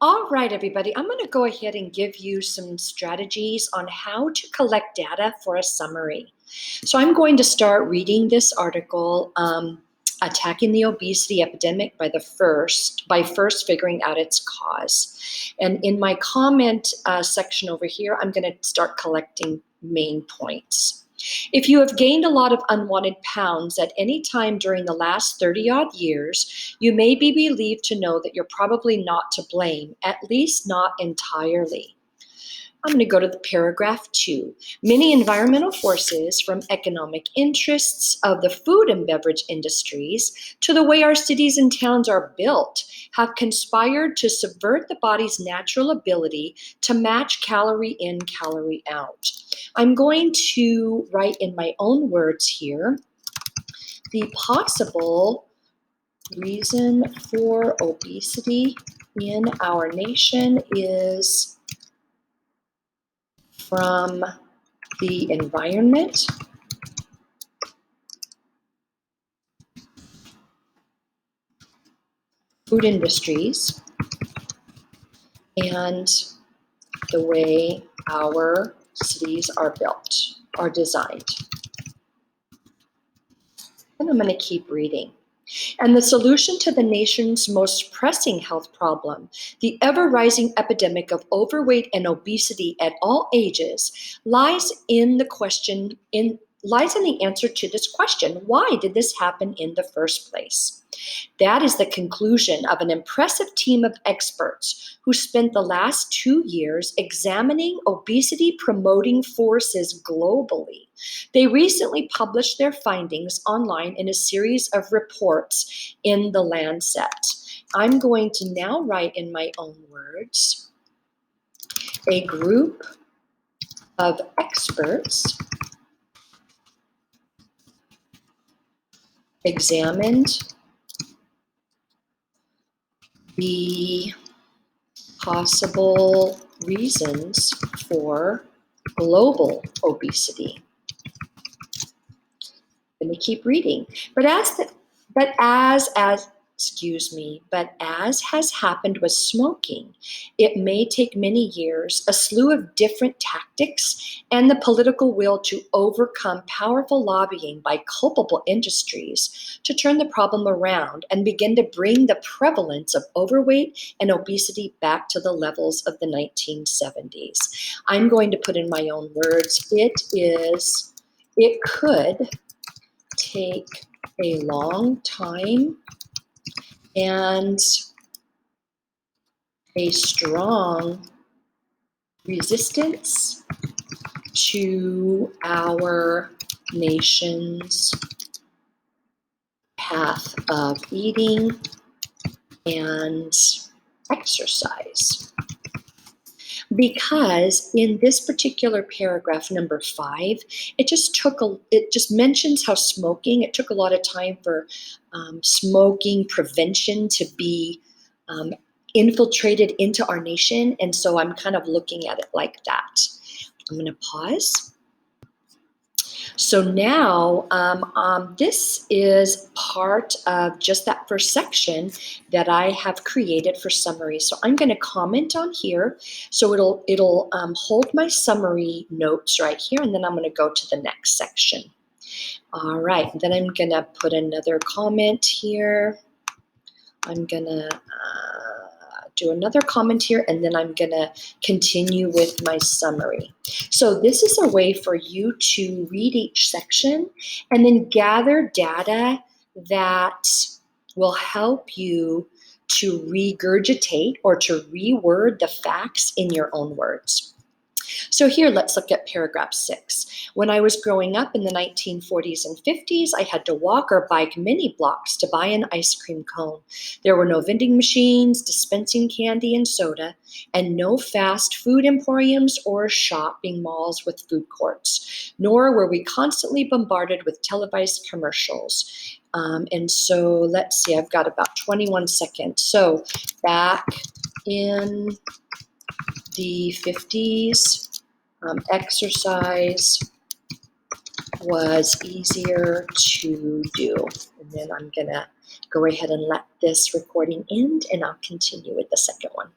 All right, everybody, I'm going to go ahead and give you some strategies on how to collect data for a summary. So I'm going to start reading this article, Attacking the Obesity Epidemic by first figuring out its cause. And in my comment section over here, I'm going to start collecting main points. If you have gained a lot of unwanted pounds at any time during the last 30-odd years, you may be believed to know that you're probably not to blame, at least not entirely. I'm going to go to the paragraph 2. Many environmental forces, from economic interests of the food and beverage industries to the way our cities and towns are built, have conspired to subvert the body's natural ability to match calorie in, calorie out. I'm going to write in my own words here. The possible reason for obesity in our nation is from the environment, food industries, and the way our cities are built, are designed. And I'm going to keep reading. And the solution to the nation's most pressing health problem, the ever-rising epidemic of overweight and obesity at all ages, lies in the answer to this question: why did this happen in the first place? That is the conclusion of an impressive team of experts who spent the last 2 years examining obesity-promoting forces globally. They recently published their findings online in a series of reports in The Lancet. I'm going to now write in my own words. A group of experts examined the possible reasons for global obesity. Let me keep reading. But as has happened with smoking, it may take many years, a slew of different tactics, and the political will to overcome powerful lobbying by culpable industries to turn the problem around and begin to bring the prevalence of overweight and obesity back to the levels of the 1970s. I'm going to put in my own words, it could take a long time and a strong resistance to our nation's path of eating and exercise. Because in this particular paragraph, number 5, it just mentions how it took a lot of time for smoking prevention to be infiltrated into our nation. And so I'm kind of looking at it like that. I'm going to pause. So now this is part of just that first section that I have created for summary. So I'm going to comment on here. So it'll hold my summary notes right here, and then I'm going to go to the next section. All right, then I'm going to put another comment here. I'm going to do another comment here, and then I'm going to continue with my summary. So this is a way for you to read each section and then gather data that will help you to regurgitate or to reword the facts in your own words. So here, let's look at paragraph 6. When I was growing up in the 1940s and 50s, I had to walk or bike many blocks to buy an ice cream cone. There were no vending machines dispensing candy and soda, and no fast food emporiums or shopping malls with food courts, nor were we constantly bombarded with televised commercials. And so let's see, I've got about 21 seconds. So back in the 50s, exercise was easier to do. And then I'm going to go ahead and let this recording end, and I'll continue with the second one.